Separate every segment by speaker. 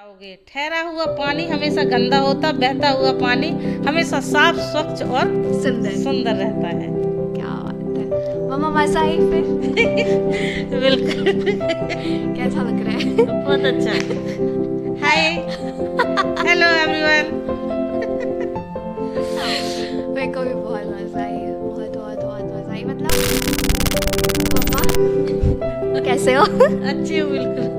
Speaker 1: आओगे। ठहरा हुआ पानी हमेशा गंदा होता, बहता हुआ पानी हमेशा साफ, स्वच्छ और
Speaker 2: सुंदर।
Speaker 1: सुंदर रहता है।
Speaker 2: क्या बात है मम्मा, मजा आई फिर?
Speaker 1: बिल्कुल।
Speaker 2: कैसा लग रहा है?
Speaker 1: बहुत अच्छा। हाय, हेलो एवरीवन।
Speaker 2: मेरे को भी बहुत मजा आई, बहुत बहुत बहुत मजा आई। मतलब मम्मा कैसे हो?
Speaker 1: अच्छी हो बिल्कुल।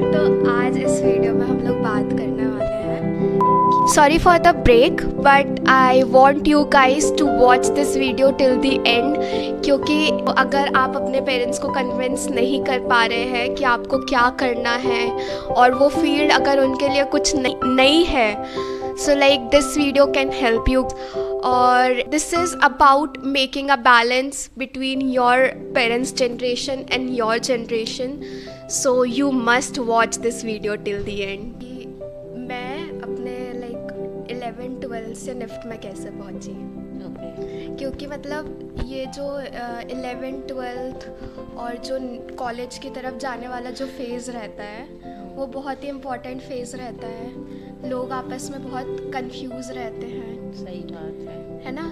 Speaker 2: तो आज इस वीडियो में हम लोग बात करने वाले हैं, sorry for the break but I want you guys to watch this video till the end, क्योंकि अगर आप अपने पेरेंट्स को कन्विंस नहीं कर पा रहे हैं कि आपको क्या करना है और वो फील्ड अगर उनके लिए कुछ नई है, so like this video can help you, or this is about making a balance between your parents generation and your generation, so you must watch this video till the end. मैं अपने like 11-12 से NIFT में कैसे पहुंची, क्योंकि मतलब ये जो 11th-12th और जो कॉलेज की तरफ जाने वाला जो फेज़ रहता है वो बहुत ही इम्पोर्टेंट फेज़ रहता है। लोग आपस में बहुत कंफ्यूज रहते हैं।
Speaker 1: सही बात है
Speaker 2: ना?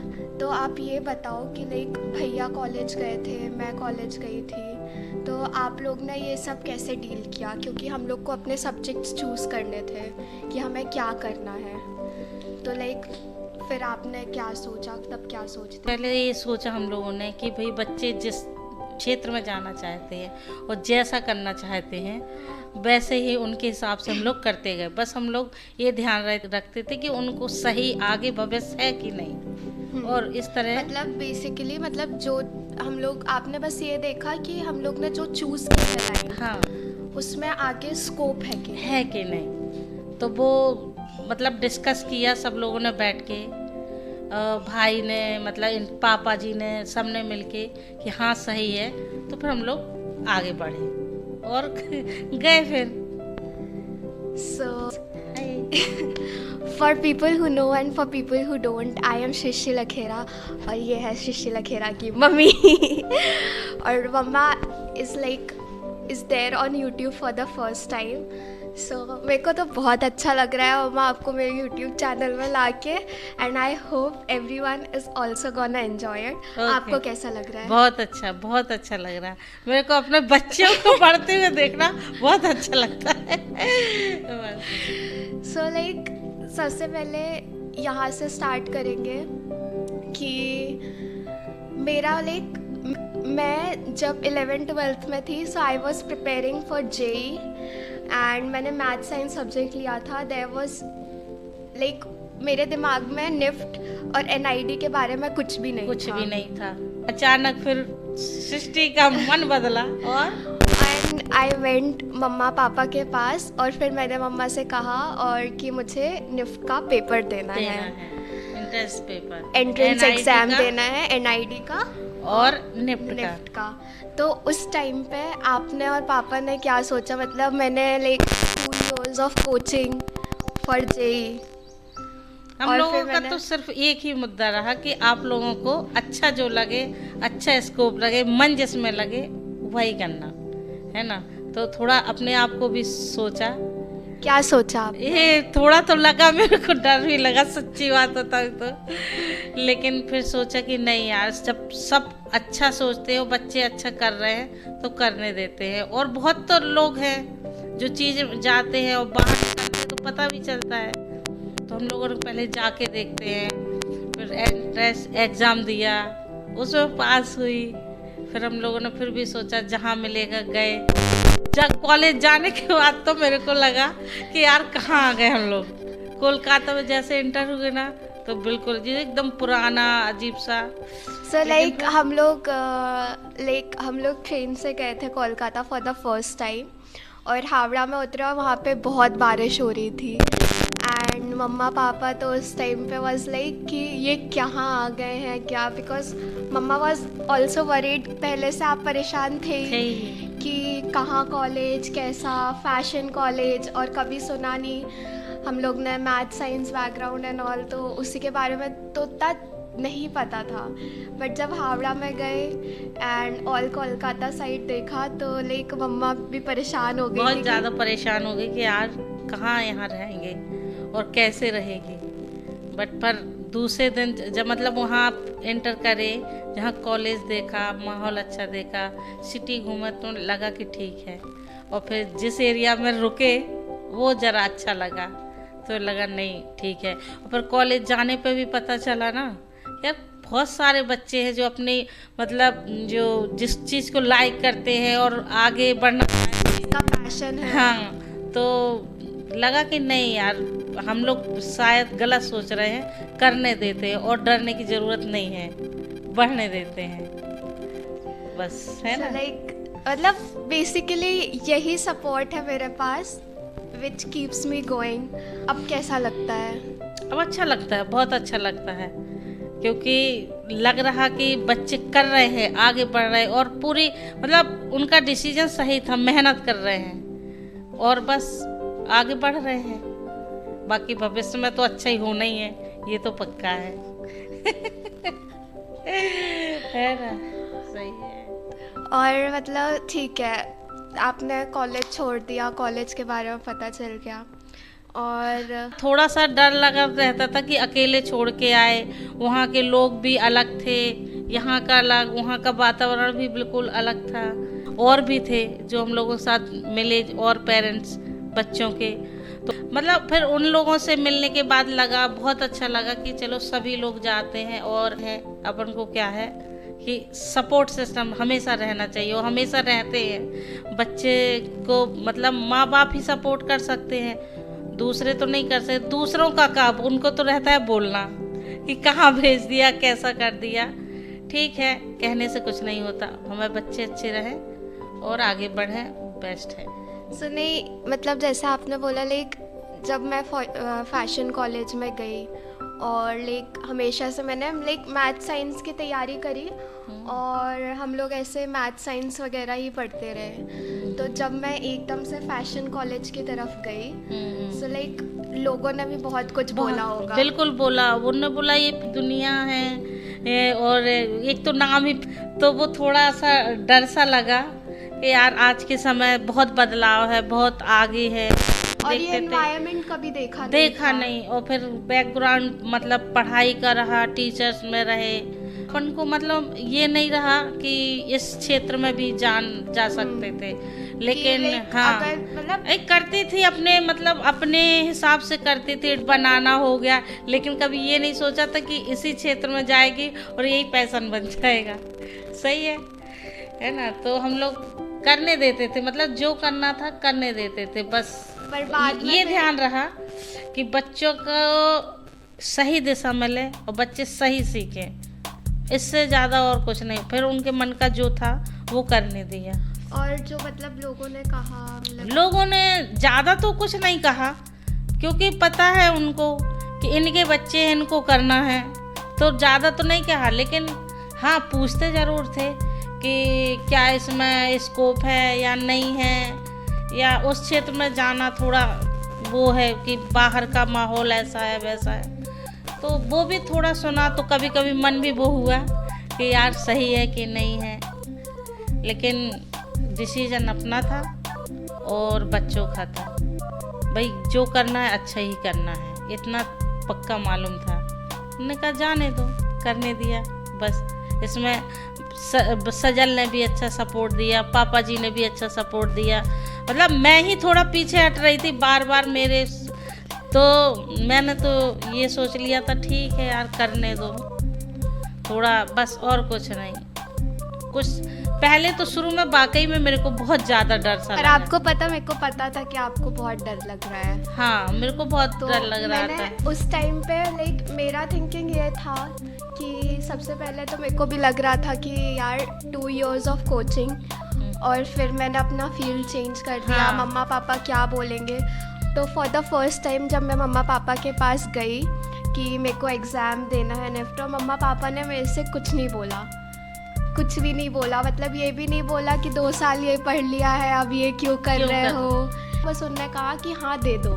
Speaker 2: तो आप ये बताओ कि लाइक भैया कॉलेज गए थे, मैं कॉलेज गई थी, तो आप लोग ने ये सब कैसे डील किया? क्योंकि हम लोग को अपने सब्जेक्ट्स चूज़ करने थे कि हमें क्या करना है। तो लाइक फिर आपने क्या सोचा, तब क्या सोचते?
Speaker 1: पहले ये सोचा हम लोगों ने कि भाई बच्चे जिस क्षेत्र में जाना चाहते हैं और जैसा करना चाहते हैं वैसे ही उनके हिसाब से हम लोग करते गए। बस हम लोग ये ध्यान रखते थे कि उनको सही आगे भविष्य है कि नहीं, और इस तरह
Speaker 2: मतलब बेसिकली मतलब जो हम लोग, आपने बस ये देखा कि हम लोग ने जो चूज़ किया लाइन,
Speaker 1: हाँ,
Speaker 2: उसमें आगे स्कोप है कि
Speaker 1: नहीं। तो वो मतलब डिस्कस किया सब लोगों ने बैठ के, भाई ने मतलब पापा जी ने, सब ने मिलके कि हाँ सही है। तो फिर हम लोग आगे बढ़े और गए फिर।
Speaker 2: So for people who know and for people who don't, I am Shishi Lakhera और ये है शिशी लखेरा की मम्मी। और mamma is there on YouTube for the first time. So मेरे को तो बहुत अच्छा लग रहा है मम्मा आपको मेरे यूट्यूब चैनल में लाके, and I hope everyone is also gonna enjoy it. आपको कैसा लग रहा है?
Speaker 1: बहुत अच्छा, बहुत अच्छा लग रहा है मेरे को। अपने बच्चों को पढ़ते हुए देखना बहुत अच्छा लगता है।
Speaker 2: सो लाइक सबसे पहले यहाँ से स्टार्ट करेंगे कि मेरा लाइक मैं जब 11th-12th में थी, so I was preparing for JEE and मैंने मैथ साइंस सब्जेक्ट लिया था। देयर वाज लाइक मेरे दिमाग में निफ्ट और एनआईडी के बारे में कुछ भी नहीं था।
Speaker 1: अचानक फिर सृष्टि का मन बदला और
Speaker 2: एंड आई वेंट मम्मा पापा के पास और फिर मैंने मम्मा से कहा और कि मुझे निफ्ट का पेपर देना है, एंट्रेंस एग्जाम देना है, एनआईडी का और निफ्ट का। तो उस टाइम पे आपने और पापा ने क्या सोचा? मतलब मैंने like 2 years of coaching for JEE,
Speaker 1: हम लोगों का तो सिर्फ एक ही मुद्दा रहा कि आप लोगों को अच्छा जो लगे, अच्छा स्कोप लगे, मन जिसमें लगे वही करना है ना। तो थोड़ा अपने आप को भी सोचा।
Speaker 2: क्या सोचा आप?
Speaker 1: ये थोड़ा तो लगा, मेरे को डर भी लगा, सच्ची बात होता है तो, लेकिन फिर सोचा कि नहीं यार, जब सब अच्छा सोचते हो, बच्चे अच्छा कर रहे हैं तो करने देते हैं। और बहुत तो लोग हैं जो चीज़ जाते हैं और बाहर निकलते हैं तो पता भी चलता है। तो हम लोगों ने पहले जाके देखते हैं, फिर एंट्रेंस एग्ज़ाम दिया, उसमें पास हुई। फिर हम लोगों ने फिर भी सोचा जहाँ मिलेगा गए। जब कॉलेज जाने के बाद तो मेरे को लगा कि यार कहाँ आ गए हम लोग। कोलकाता में जैसे इंटर हुए ना, तो बिल्कुल जी एकदम पुराना अजीब सा।
Speaker 2: सो लाइक हम लोग ट्रेन से गए थे Kolkata for the first time और हावड़ा में उतरे और वहाँ पे बहुत बारिश हो रही थी। एंड मम्मा पापा तो उस टाइम पे वाज लाइक कि ये कहाँ आ गए हैं क्या, because mama was also worried. पहले से आप परेशान थे कि कहाँ कॉलेज, कैसा फैशन कॉलेज, और कभी सुना नहीं। हम लोग ने math science background and all, तो उसी के बारे में तो नहीं पता था। बट जब हावड़ा में गए एंड ऑल कोलकाता साइड देखा तो लाइक मम्मा भी परेशान हो गई
Speaker 1: बहुत
Speaker 2: थी
Speaker 1: ज़्यादा परेशान हो गई कि यार कहाँ यहाँ रहेंगे और कैसे रहेगी। बट पर दूसरे दिन जब मतलब वहाँ एंटर करे, जहाँ कॉलेज देखा, माहौल अच्छा देखा, सिटी घूमा तो लगा कि ठीक है। और फिर जिस एरिया में रुके वो ज़रा अच्छा लगा तो लगा नहीं ठीक है। और फिर कॉलेज जाने पे भी पता चला ना यार बहुत सारे बच्चे हैं जो अपनी मतलब जो जिस चीज़ को लाइक करते हैं और आगे बढ़ना
Speaker 2: का पैशन है।
Speaker 1: हाँ, तो लगा कि नहीं यार हम लोग शायद गलत सोच रहे हैं, करने देते हैं और डरने की ज़रूरत नहीं है, बढ़ने देते हैं बस, है ना।
Speaker 2: लाइक मतलब बेसिकली यही सपोर्ट है मेरे पास विच कीप्स मी गोइंग। अब कैसा लगता है?
Speaker 1: अब अच्छा लगता है, बहुत अच्छा लगता है, क्योंकि लग रहा कि बच्चे कर रहे हैं, आगे बढ़ रहे हैं और पूरी मतलब उनका डिसीजन सही था, मेहनत कर रहे हैं और बस आगे बढ़ रहे हैं। बाकी भविष्य में तो अच्छा ही होना ही है, ये तो पक्का है है ना, सही है।
Speaker 2: और मतलब ठीक है, आपने कॉलेज छोड़ दिया, कॉलेज के बारे में पता चल गया और
Speaker 1: थोड़ा सा डर लगा रहता था कि अकेले छोड़ के आए, वहाँ के लोग भी अलग थे, यहाँ का अलग, वहाँ का वातावरण भी बिल्कुल अलग था। और भी थे जो हम लोगों के साथ मिले और पेरेंट्स बच्चों के, तो मतलब फिर उन लोगों से मिलने के बाद लगा बहुत अच्छा लगा कि चलो सभी लोग जाते हैं और है अपन को क्या है कि सपोर्ट सिस्टम हमेशा रहना चाहिए और हमेशा रहते हैं। बच्चे को मतलब माँ बाप ही सपोर्ट कर सकते हैं, दूसरे तो नहीं कर सकते। दूसरों का काम, उनको तो रहता है बोलना कि कहाँ भेज दिया, कैसा कर दिया। ठीक है, कहने से कुछ नहीं होता, हमें बच्चे अच्छे रहें और आगे बढ़ें, बेस्ट है।
Speaker 2: सुने मतलब जैसा आपने बोला लाइक जब मैं फैशन कॉलेज में गई और लाइक हमेशा से मैंने लाइक मैथ साइंस की तैयारी करी और हम लोग ऐसे मैथ साइंस वगैरह ही पढ़ते रहे। तो जब मैं एकदम से फैशन कॉलेज की तरफ गई सो लाइक लोगों ने भी बहुत कुछ बोला होगा।
Speaker 1: बिल्कुल बोला, उन्होंने बोला ये दुनिया है और एक तो नाम ही, तो वो थोड़ा सा डर सा लगा कि यार आज के समय बहुत बदलाव है, बहुत आगे है।
Speaker 2: और ये एनवायरनमेंट कभी देखा
Speaker 1: नहीं। और फिर बैकग्राउंड मतलब पढ़ाई का रहा, टीचर्स में रहे, अपन को मतलब ये नहीं रहा कि इस क्षेत्र में भी जा सकते थे। लेकिन हाँ
Speaker 2: मतलब
Speaker 1: एक करती थी अपने मतलब अपने हिसाब से करती थी, बनाना हो गया, लेकिन कभी ये नहीं सोचा था कि इसी क्षेत्र में जाएगी और यही पैशन बन जाएगा। सही है ना। तो हम लोग करने देते थे, मतलब जो करना था करने देते थे, बस ये ध्यान रहा कि बच्चों को सही दिशा मिले और बच्चे सही सीखें, इससे ज़्यादा और कुछ नहीं। फिर उनके मन का जो था वो करने दिया।
Speaker 2: और जो मतलब लोगों ने कहा,
Speaker 1: लोगों ने ज़्यादा तो कुछ नहीं कहा, क्योंकि पता है उनको कि इनके बच्चे हैं, इनको करना है, तो ज़्यादा तो नहीं कहा। लेकिन हाँ पूछते ज़रूर थे कि क्या इसमें स्कोप है या नहीं है, या उस क्षेत्र में जाना थोड़ा वो है कि बाहर का माहौल ऐसा है वैसा है, तो वो भी थोड़ा सुना। तो कभी कभी मन भी वो हुआ कि यार सही है कि नहीं है, लेकिन डिसीजन अपना था और बच्चों का था। भाई जो करना है अच्छा ही करना है, इतना पक्का मालूम था। उन्होंने कहा जाने दो, करने दिया बस। इसमें सजल ने भी अच्छा सपोर्ट दिया, पापा जी ने भी अच्छा सपोर्ट दिया। मतलब मैं ही थोड़ा पीछे हट रही थी बार बार मेरे, तो मैंने तो ये सोच लिया था ठीक है यार करने दो थोड़ा, बस और कुछ नहीं। कुछ पहले तो शुरू में वाकई में मेरे को बहुत ज़्यादा डर सा लगा।
Speaker 2: आपको पता, मेरे को पता था कि आपको बहुत डर लग रहा है।
Speaker 1: हाँ मेरे को बहुत डर लग रहा था
Speaker 2: उस टाइम पे। लाइक मेरा थिंकिंग ये था कि सबसे पहले तो मेरे को भी लग रहा था कि यार 2 years ऑफ कोचिंग, और फिर मैंने अपना फील्ड चेंज कर दिया।
Speaker 1: हाँ।
Speaker 2: मम्मा पापा क्या बोलेंगे, तो फॉर द फर्स्ट टाइम जब मैं मम्मा पापा के पास गई कि मेरे को एग्ज़ाम देना है नेफ्ट, तो मम्मा पापा ने मेरे से कुछ नहीं बोला, कुछ भी नहीं बोला। मतलब ये भी नहीं बोला कि 2 साल ये पढ़ लिया है अब ये क्यों कर रहे हो। बस उन्होंने कहा कि हाँ दे दो।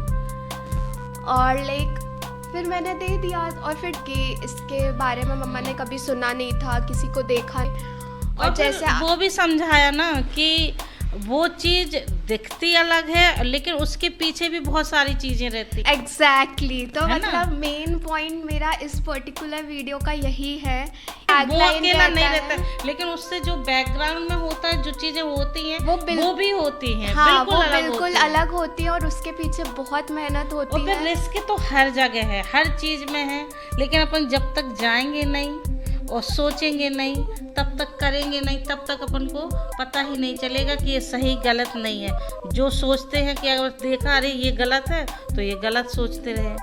Speaker 2: और लाइक फिर मैंने दे दिया और फिर कि इसके बारे में मम्मा ने कभी सुना नहीं था, किसी को देखा नहीं। और जैसे
Speaker 1: वो भी समझाया ना कि वो चीज दिखती अलग है लेकिन उसके पीछे भी बहुत सारी चीजें रहती।
Speaker 2: एग्जैक्टली तो
Speaker 1: है
Speaker 2: मतलब मेन पॉइंट मेरा इस पर्टिकुलर वीडियो का यही है।
Speaker 1: वो अकेला नहीं रहता लेकिन उससे जो बैकग्राउंड में होता है, जो चीजें होती हैं वो भी होती हैं।
Speaker 2: हाँ, बिल्कुल अलग होती है और उसके पीछे बहुत मेहनत होती है।
Speaker 1: रिस्क तो हर जगह है, हर चीज में है, लेकिन अपन जब तक जाएंगे नहीं और सोचेंगे नहीं, तब तक करेंगे नहीं, तब तक अपन को पता ही नहीं चलेगा कि ये सही गलत नहीं है। जो सोचते हैं कि अगर देखा अरे ये गलत है तो ये गलत सोचते रहे,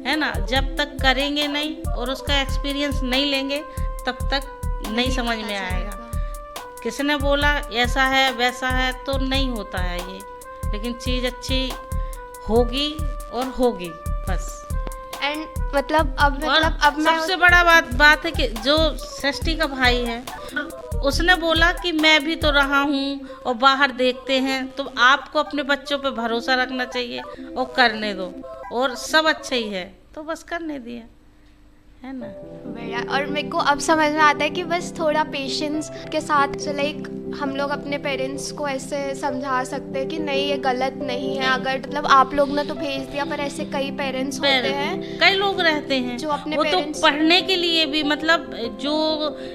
Speaker 1: है ना। जब तक करेंगे नहीं और उसका एक्सपीरियंस नहीं लेंगे तब तक नहीं समझ में आएगा। किसने बोला ऐसा है वैसा है तो नहीं होता है ये, लेकिन चीज़ अच्छी होगी और होगी बस।
Speaker 2: एंड मतलब अब मैं
Speaker 1: सबसे बड़ा बात है कि जो षष्ठी का भाई है उसने बोला कि मैं भी तो रहा हूँ और बाहर देखते हैं, तो आपको अपने बच्चों पे भरोसा रखना चाहिए और करने दो, और सब अच्छा ही है तो बस करने दिया, है ना।
Speaker 2: बढ़िया। और मेरे को अब समझ में आता है कि बस थोड़ा पेशेंस के साथ लाइक हम लोग अपने पेरेंट्स को ऐसे समझा सकते हैं कि नहीं ये गलत नहीं है। अगर मतलब आप लोग ने तो भेज दिया, पर ऐसे कई पेरेंट्स होते हैं,
Speaker 1: कई लोग रहते हैं
Speaker 2: जो अपने
Speaker 1: वो तो पढ़ने के लिए भी मतलब जो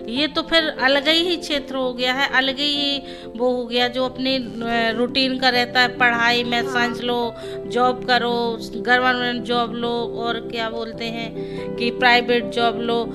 Speaker 1: ये तो फिर अलग ही क्षेत्र हो गया है, अलग ही वो हो गया जो अपने रूटीन का रहता है। पढ़ाई में साइंस लो, जॉब करो, गवर्नमेंट जॉब लो, और क्या बोलते हैं कि प्राइवेट जॉब लो।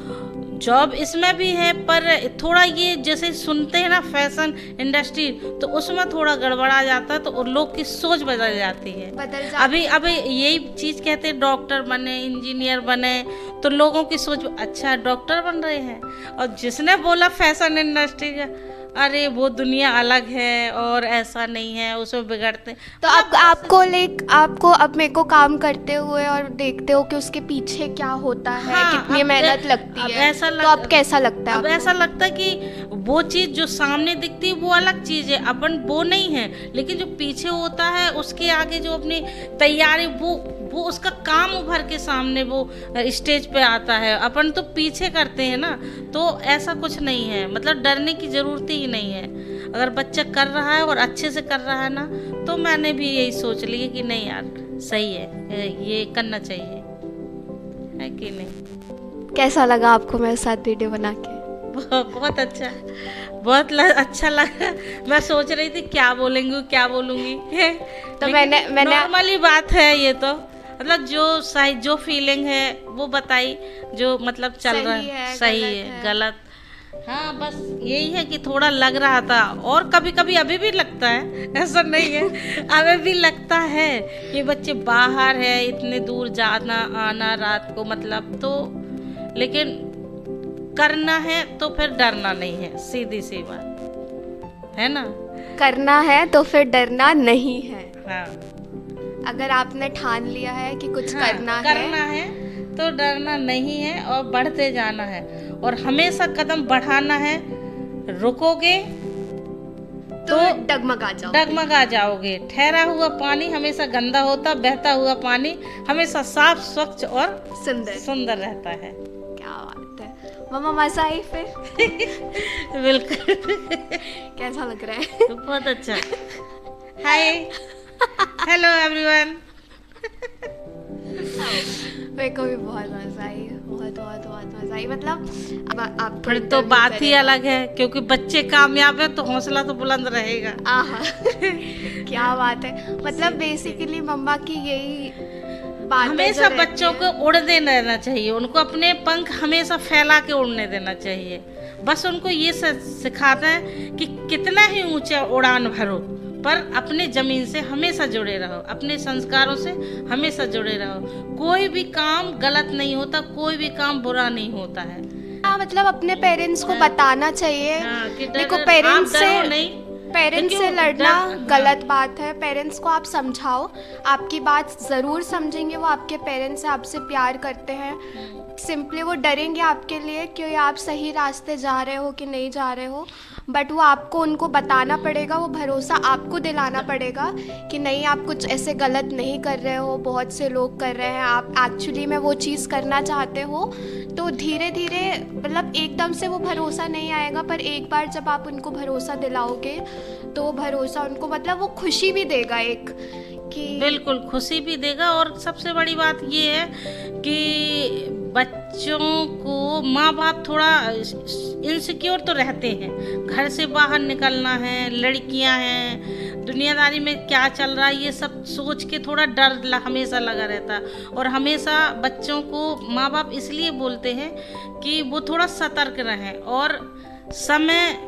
Speaker 1: जॉब इसमें भी है, पर थोड़ा ये जैसे सुनते हैं ना फैशन इंडस्ट्री, तो उसमें थोड़ा गड़बड़ा जाता है, तो लोग की सोच बदल जाती है। अभी यही चीज़ कहते हैं डॉक्टर बने, इंजीनियर बने, तो लोगों की सोच अच्छा डॉक्टर बन रहे हैं। और जिसने बोला फैशन इंडस्ट्री का, अरे वो दुनिया अलग है और ऐसा नहीं है, उसमें बिगड़ते।
Speaker 2: तो अब आपको अब मेरे को काम करते हुए और देखते हो कि उसके पीछे क्या होता है, हाँ, कितनी मेहनत लगती है, तो अब कैसा लगता है?
Speaker 1: अब ऐसा लगता है कि वो चीज़ जो सामने दिखती है वो अलग चीज़ है, अपन वो नहीं है, लेकिन जो पीछे होता है उसके आगे जो अपनी तैयारी वो उसका काम उभर के सामने वो स्टेज पे आता है। अपन तो पीछे करते हैं ना, तो ऐसा कुछ नहीं है, मतलब डरने की ज़रूरत ही नहीं है। अगर बच्चा कर रहा है और अच्छे से कर रहा है ना, तो मैंने भी यही सोच लिया कि नहीं यार सही है, ये करना चाहिए, है कि नहीं।
Speaker 2: कैसा लगा आपको मेरे साथ वीडियो बना के?
Speaker 1: बहुत अच्छा, बहुत अच्छा लगा। मैं सोच रही थी क्या बोलूँगी तो मैंने नॉर्मली बात है ये, तो मतलब जो फीलिंग है वो बताई, जो मतलब चल रहा है सही है गलत, हाँ बस यही है कि थोड़ा लग रहा था। और कभी कभी अभी भी लगता है, ऐसा नहीं है, अभी भी लगता है कि बच्चे बाहर है, इतने दूर जाना आना रात को, मतलब तो लेकिन करना है तो फिर डरना नहीं है, सीधी सी बात है ना। करना है तो फिर डरना नहीं है। हाँ, अगर आपने ठान लिया है कि कुछ करना है तो डरना नहीं है और बढ़ते जाना है, और हमेशा कदम बढ़ाना है। रुकोगे तो डगमगा जाओगे। ठहरा हुआ पानी हमेशा गंदा होता, बहता हुआ पानी हमेशा साफ स्वच्छ और सुंदर रहता है। क्या बात है मम्मा, मजा आई फिर? बिल्कुल। कैसा लग रहा है? बहुत अच्छा। हाय, हेलो एवरीवन। मेरे को भी बहुत मजा आई, बहुत मजा आई। मतलब आप फिर तो बात ही अलग है, क्योंकि बच्चे कामयाब है तो हौसला तो बुलंद रहेगा। क्या बात है। मतलब बेसिकली मम्मा की यही बात, हमेशा बच्चों को उड़ने देना चाहिए, उनको अपने पंख हमेशा फैला के उड़ने देना चाहिए। बस उनको ये सिखाते हैं कि कितना ही ऊंचा उड़ान भरो, पर अपने ज़मीन से हमेशा जुड़े रहो, अपने संस्कारों से हमेशा जुड़े रहो। कोई भी काम गलत नहीं होता, कोई भी काम बुरा नहीं होता है। मतलब अपने पेरेंट्स को बताना चाहिए। देखो पेरेंट्स से लड़ना गलत बात है। पेरेंट्स को आप समझाओ, आपकी बात ज़रूर समझेंगे, वो आपके पेरेंट्स से आपसे प्यार करते हैं। सिंपली वो डरेंगे आपके लिए कि आप सही रास्ते जा रहे हो कि नहीं जा रहे हो,
Speaker 2: बट वो आपको उनको बताना पड़ेगा, वो भरोसा आपको दिलाना पड़ेगा कि नहीं आप कुछ ऐसे गलत नहीं कर रहे हो, बहुत से लोग कर रहे हैं, आप एक्चुअली में वो चीज़ करना चाहते हो। तो धीरे धीरे मतलब एकदम से वो भरोसा नहीं आएगा, पर एक बार जब आप उनको भरोसा दिलाओगे तो वो भरोसा उनको मतलब वो खुशी भी देगा एक कि
Speaker 1: बिल्कुल खुशी भी देगा। और सबसे बड़ी बात ये है कि बच्चों को माँ बाप थोड़ा इनसिक्योर तो रहते हैं, घर से बाहर निकलना है, लड़कियां हैं, दुनियादारी में क्या चल रहा है ये सब सोच के थोड़ा डर हमेशा लगा रहता है। और हमेशा बच्चों को माँ बाप इसलिए बोलते हैं कि वो थोड़ा सतर्क रहें। और समय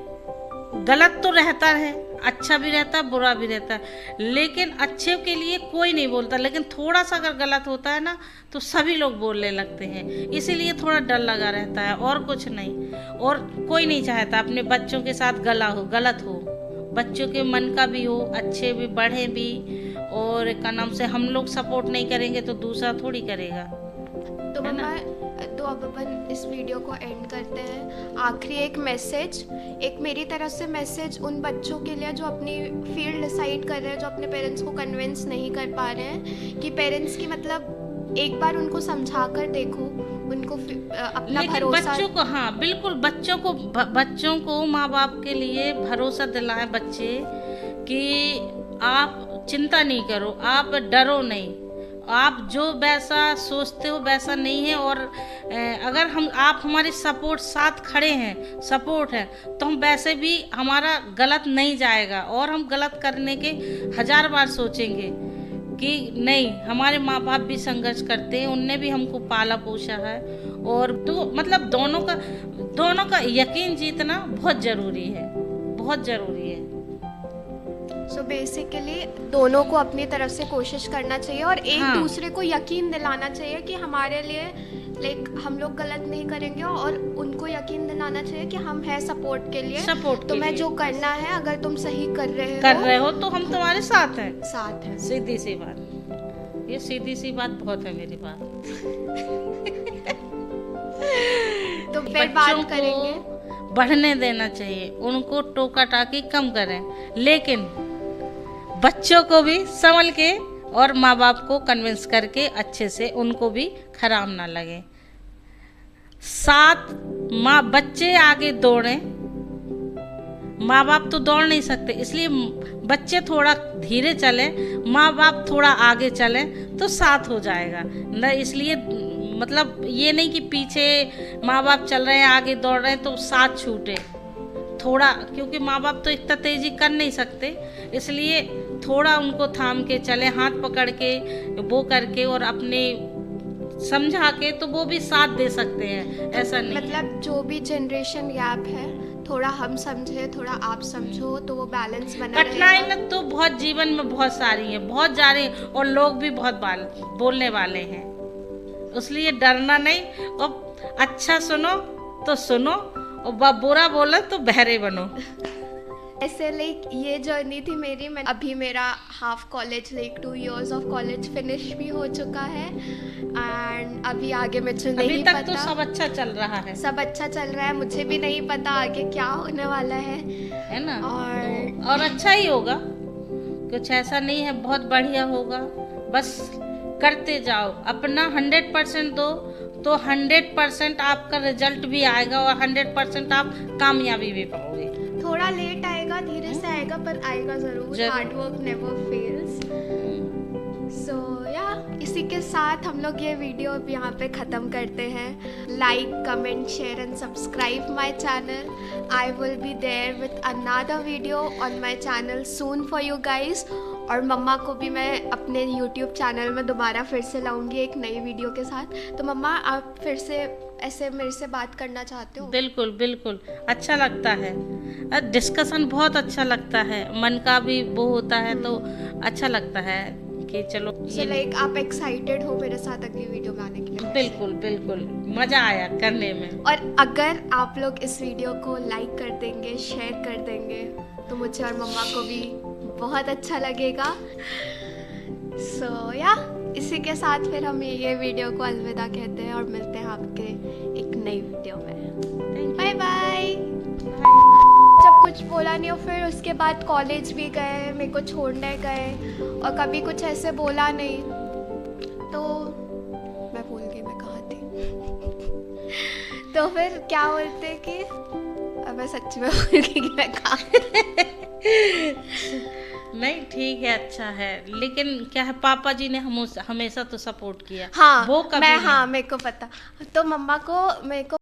Speaker 1: गलत तो रहता है, अच्छा भी रहता है, बुरा भी रहता है, लेकिन अच्छे के लिए कोई नहीं बोलता, लेकिन थोड़ा सा अगर गलत होता है ना तो सभी लोग बोलने लगते हैं, इसीलिए थोड़ा डर लगा रहता है और कुछ नहीं। और कोई नहीं चाहता अपने बच्चों के साथ गलत हो, बच्चों के मन का भी हो, अच्छे भी बढ़े भी। और क्या नाम से हम लोग सपोर्ट नहीं करेंगे तो दूसरा थोड़ी करेगा।
Speaker 2: तो मम्मा तो अब अपन इस वीडियो को एंड करते हैं। आखिरी एक मैसेज, एक मेरी तरफ से मैसेज उन बच्चों के लिए जो अपनी फील्ड डिसाइड कर रहे हैं, जो अपने पेरेंट्स को कन्विंस नहीं कर पा रहे हैं, कि पेरेंट्स की मतलब एक बार उनको समझा कर देखो, उनको अपना भरोसा।
Speaker 1: बच्चों को हाँ बिल्कुल बच्चों को माँ बाप के लिए भरोसा दिलाएं बच्चे कि आप चिंता नहीं करो, आप डरो नहीं, आप जो वैसा सोचते हो वैसा नहीं है। और अगर आप हमारे साथ खड़े हैं, सपोर्ट है, तो हम वैसे भी हमारा गलत नहीं जाएगा। और हम गलत करने के 1000 बार सोचेंगे कि नहीं, हमारे माँ बाप भी संघर्ष करते हैं, उनने भी हमको पाला पोसा है। और तो मतलब दोनों का यकीन जीतना बहुत ज़रूरी है, बहुत ज़रूरी है।
Speaker 2: सो बेसिकली दोनों को अपनी तरफ से कोशिश करना चाहिए और एक दूसरे को यकीन दिलाना चाहिए कि हमारे लिए लाइक हम लोग गलत नहीं करेंगे, और उनको यकीन दिलाना चाहिए कि हम हैं सपोर्ट के लिए। तुम्हें जो करना है, अगर तुम सही कर रहे हो
Speaker 1: तो हम तुम्हारे साथ हैं। सीधी सी बात, ये सीधी सी बात बहुत है मेरी बात।
Speaker 2: तो फिर बात करेंगे,
Speaker 1: बढ़ने देना चाहिए, उनको टोका टाकी कम करें, लेकिन बच्चों को भी संभल के और माँ बाप को कन्विंस करके अच्छे से, उनको भी खराब ना लगे। साथ बच्चे आगे दौड़ें, माँ बाप तो दौड़ नहीं सकते, इसलिए बच्चे थोड़ा धीरे चलें, माँ बाप थोड़ा आगे चलें तो साथ हो जाएगा न। इसलिए मतलब ये नहीं कि पीछे माँ बाप चल रहे हैं, आगे दौड़ रहे हैं तो साथ छूटे थोड़ा, क्योंकि माँ बाप तो इतना तेजी कर नहीं सकते, इसलिए थोड़ा उनको थाम के चले, हाथ पकड़ के वो करके और अपने समझा के, तो वो भी साथ दे सकते हैं। ऐसा नहीं
Speaker 2: मतलब जो भी जनरेशन गैप है, थोड़ा हम समझे, थोड़ा आप समझो, तो वो बैलेंस बना रहेगा।
Speaker 1: कठिनाई न तो बहुत जीवन में बहुत सारी है, बहुत जा रही, और लोग भी बहुत बोलने वाले हैं, इसलिए डरना नहीं। और अच्छा सुनो तो सुनो, और बुरा बोलो तो बहरे बनो।
Speaker 2: ऐसे लाइक ये जर्नी थी मेरी। मैं अभी मेरा half college like 2 years of college finish भी हो चुका है, एंड अभी आगे मुझे नहीं पता।
Speaker 1: अभी तक तो सब अच्छा चल रहा है,
Speaker 2: सब अच्छा चल रहा है, मुझे भी नहीं पता आगे क्या होने वाला है
Speaker 1: ना। और अच्छा ही होगा, कुछ ऐसा नहीं है, बहुत बढ़िया होगा। बस करते जाओ, अपना 100% दो, तो 100% आपका रिजल्ट भी आएगा और 100% आप कामयाबी भी पाओगे।
Speaker 2: थोड़ा लेट आएगा, धीरे से आएगा, पर आएगा जरूर। Hard work never fails. So या इसी के साथ हम लोग ये वीडियो अब यहाँ पे ख़त्म करते हैं। Like, comment, share and subscribe my channel. I will be there with another video on my channel soon for you guys. और मम्मा को भी मैं अपने YouTube चैनल में दोबारा फिर से लाऊंगी एक नई वीडियो के साथ। तो मम्मा आप फिर से ऐसे मेरे से बात करना चाहते हो? बिल्कुल
Speaker 1: बिल्कुल, अच्छा लगता है, डिस्कशन बहुत अच्छा लगता है, मन का भी वो होता है, तो अच्छा लगता है कि चलो
Speaker 2: लाइक आप एक्साइटेड हो मेरे साथ अगली वीडियो में आने के लिए?
Speaker 1: बिल्कुल बिल्कुल, मज़ा आया करने में।
Speaker 2: और अगर आप लोग इस वीडियो को लाइक कर देंगे, शेयर कर देंगे, तो मुझे और मम्मा को भी बहुत अच्छा लगेगा। सो या इसी के साथ फिर हम ये वीडियो को अलविदा कहते हैं और मिलते हैं आपके एक नई वीडियो में। Bye bye. जब कुछ कुछ बोला नहीं, और फिर उसके बाद कॉलेज भी गए, मेरे को छोड़ने गए और कभी कुछ ऐसे बोला नहीं। तो मैं भूल गई मैं कहाँ थी। तो फिर क्या बोलते कि अब मैं सच्ची में भूल गई कि मैं कहाँ
Speaker 1: नहीं ठीक है, अच्छा है, लेकिन क्या है पापा जी ने हमेशा तो सपोर्ट किया।
Speaker 2: हाँ
Speaker 1: वो कभी
Speaker 2: मैं
Speaker 1: नहीं।
Speaker 2: हाँ मेरे को पता। तो मम्मा को मेरे को